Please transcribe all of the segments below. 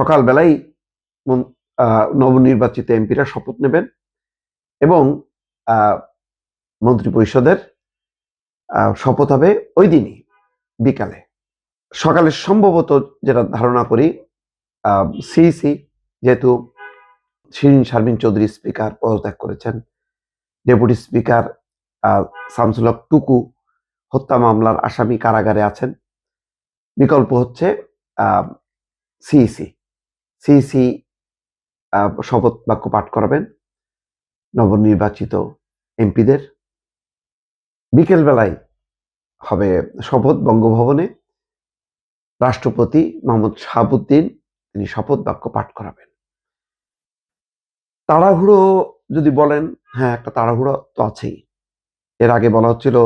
সকালবেলাই নবনির্বাচিত এমপিরা শপথ নেবেন এবং মন্ত্রিপরিষদের শপথ হবে ওই দিনই বিকালে। সকালে সম্ভবত যেটা ধারণা করি সিইসি, যেহেতু শিরিন শারমিন চৌধুরী স্পিকার পদত্যাগ করেছেন, ডেপুটি স্পিকার শামসুল হক টুকু হত্যা মামলার আসামি কারাগারে আছেন, বিকল্প হচ্ছে সিইসি শপথ বাক্য পাঠ করাবেন নবনির্বাচিত এমপিদের। বিকেল বেলায় হবে শপথ বঙ্গভবনে, রাষ্ট্রপতি মোহাম্মদ শাহাবুদ্দিন তিনি শপথ বাক্য পাঠ করাবেন। তাড়াহুড়ো যদি বলেন, হ্যাঁ একটা তাড়াহুড়ো তো আছেই। এর আগে বলা হচ্ছিল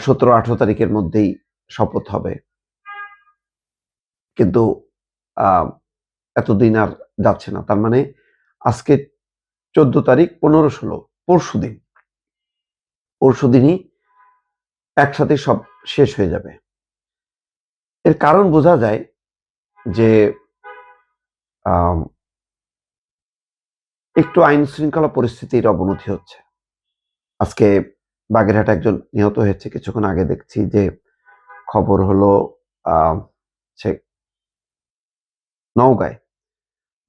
17-18 তারিখের মধ্যেই শপথ হবে, কিন্তু এতদিন আর যাচ্ছে না। তার মানে আজকে 14 তারিখ, 15-16 পরশুদিনই একসাথে সব শেষ হয়ে যাবে। এর কারণ বোঝা যায় যে একটু আইন শৃঙ্খলা পরিস্থিতির অবনতি হচ্ছে। আজকে বাগেরহাটে একজন নিহত হয়েছে, কিছুক্ষণ আগে দেখছি যে খবর হলো সে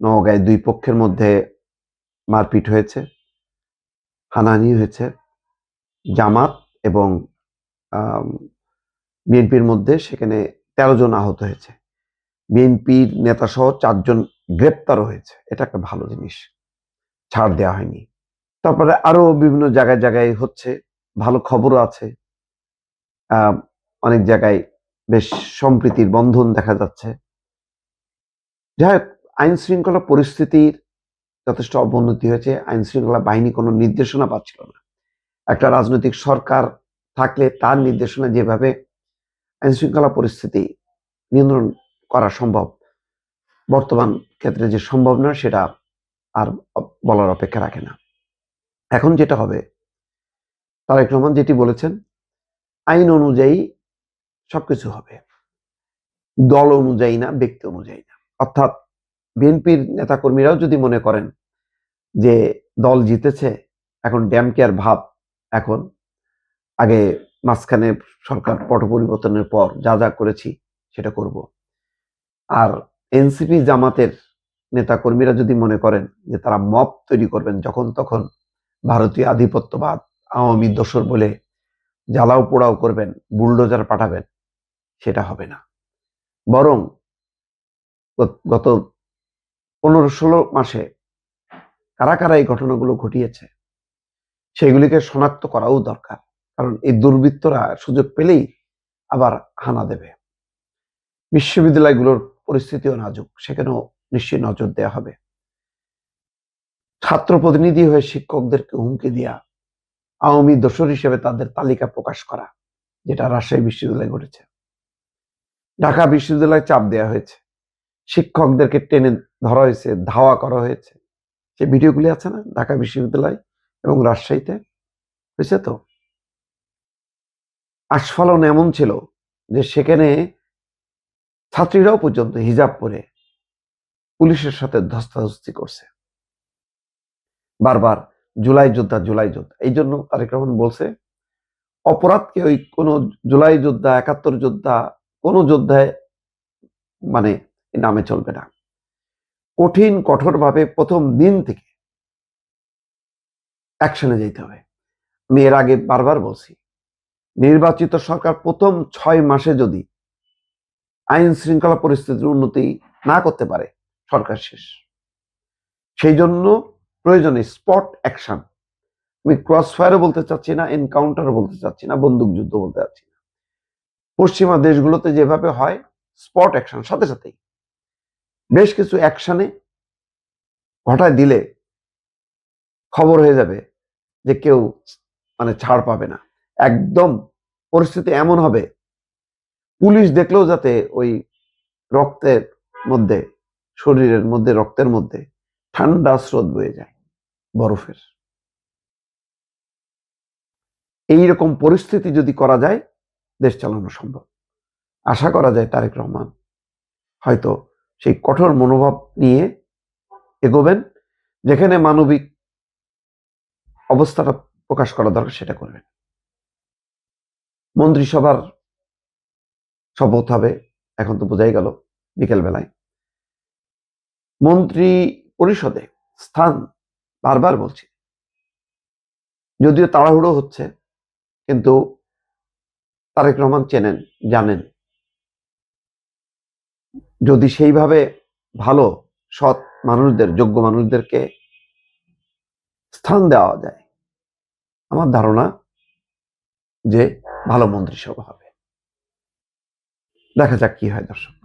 নওগাঁয় দুই পক্ষের মধ্যে মারপিট হয়েছে, হানাহানি হয়েছে। জামাত এবং বিএনপির মধ্যে সেখানে 13 জন আহত হয়েছে, বিএনপির নেতা সহ 4 জন গ্রেপ্তারও হয়েছে। এটা একটা ভালো জিনিস, ছাড় দেওয়া হয়নি। তারপরে আরো বিভিন্ন জায়গায় হচ্ছে, ভালো খবরও আছে। অনেক জায়গায় বেশ সম্প্রীতির বন্ধন দেখা যাচ্ছে। যাই হোক, আইন শৃঙ্খলা পরিস্থিতির যথেষ্ট অবনতি হয়েছে। আইন শৃঙ্খলা বাহিনী কোনো নির্দেশনা পাচ্ছিল না। একটা রাজনৈতিক সরকার থাকলে তার নির্দেশনা যেভাবে আইন শৃঙ্খলা পরিস্থিতি নিয়ন্ত্রণ করা সম্ভব, বর্তমান ক্ষেত্রে যে সম্ভব নয় সেটা আর বলার অপেক্ষা রাখে না। এখন যেটা হবে, তারেক রহমান যেটি বলেছেন, আইন অনুযায়ী সবকিছু হবে, দল অনুযায়ী না, ব্যক্তি অনুযায়ী না। অর্থাৎ বিএনপির নেতাকর্মীরাও যদি মনে করেন যে দল জিতেছে, এখন ড্যাম কেয়ার ভাব, এখন আগে মাঝখানে সরকার পট পরিবর্তনের পর যা যা করেছি সেটা করব, আর এনসিপি জামাতের নেতাকর্মীরা যদি মনে করেন যে তারা মব তৈরি করবেন, যখন তখন ভারতীয় আধিপত্যবাদ, আওয়ামী দোসর বলে জ্বালাও পোড়াও করবেন, বুলডোজার পাঠাবেন, সেটা হবে না। বরং গত 15-16 মাসে কারা কারা এই ঘটনাগুলো ঘটিয়েছে সেগুলিকে শনাক্ত করাও দরকার, কারণ এই দুর্বৃত্তরা সুযোগ পেলেই আবার হানা দেবে। বিশ্ববিদ্যালয়গুলোর পরিস্থিতিও নাজুক, সেখানেও নিশ্চয়ই নজর দেওয়া হবে। ছাত্র প্রতিনিধি হয়ে শিক্ষকদেরকে হুমকি দেওয়া, আওয়ামী দোসর হিসেবে তাদের তালিকা প্রকাশ করা, যেটা রাজশাহী বিশ্ববিদ্যালয়ে ঘটেছে। ঢাকা বিশ্ববিদ্যালয়ে চাপ দেওয়া হয়েছে, শিক্ষকদেরকে টেনে ধরা হয়েছে, ধাওয়া করা হয়েছে। সে ভিডিওগুলি আছে না, ঢাকা বিশ্ববিদ্যালয় এবং রাজশাহীতে হয়েছে। তো আস্ফালন এমন ছিল যে সেখানে ছাত্রীরাও পর্যন্ত হিজাব পরে পুলিশের সাথে ধস্তাধস্তি করছে, বারবার জুলাই যোদ্ধা। এই জন্য তারেক রহমান বলছে, অপরাধকে ওই কোন জুলাই যোদ্ধা, 71 যোদ্ধা, কোন যোদ্ধায় মানে নামে চলবে না। কঠোরভাবে প্রথম দিন থেকে অ্যাকশনে যেতে হবে। আমি এর আগে বারবার বলছি, নির্বাচিত সরকার প্রথম 6 মাসে যদি আইন শৃঙ্খলা পরিস্থিতির উন্নতি না করতে পারে, সরকার শেষ। সেই জন্য প্রয়োজনে স্পট অ্যাকশন। আমি ক্রস ফায়ারও বলতে চাচ্ছি না, এনকাউন্টারও বলতে চাচ্ছি না, বন্দুক যুদ্ধ বলতে চাচ্ছি না। পশ্চিমা দেশগুলোতে যেভাবে হয়, স্পট অ্যাকশন, সাথে সাথেই বেশ কিছু অ্যাকশনে ঘটায় দিলে খবর হয়ে যাবে যে কেউ ছাড় পাবে না। একদম পরিস্থিতি এমন হবে, পুলিশ দেখলেও যাতে ওই রক্তের মধ্যে, শরীরের মধ্যে, রক্তের মধ্যে ঠান্ডা স্রোত বয়ে যায়, বরফের। এইরকম পরিস্থিতি যদি করা যায়, দেশ চালানো সম্ভব। আশা করা যায় তারেক রহমান হয়তো সেই কঠোর মনোভাব নিয়ে এগোবেন, যেখানে মানবিক অবস্থাটা প্রকাশ করা দরকার সেটা করবেন। মন্ত্রিসভার শপথ হবে, এখন তো বোঝাই গেল বিকেল বেলায়। মন্ত্রী পরিষদে স্থান বারবার বলছি, যদিও তাড়াহুড়ো হচ্ছে, কিন্তু তারেক রহমান চেনেন, জানেন যদি সেইভাবে ভালো সৎ মানুষদের, যোগ্য মানুষদেরকে স্থান দেওয়া যায়, আমার ধারণা যে ভালো মন্ত্রিসভা হবে। দেখা যাক কি হয় দর্শক।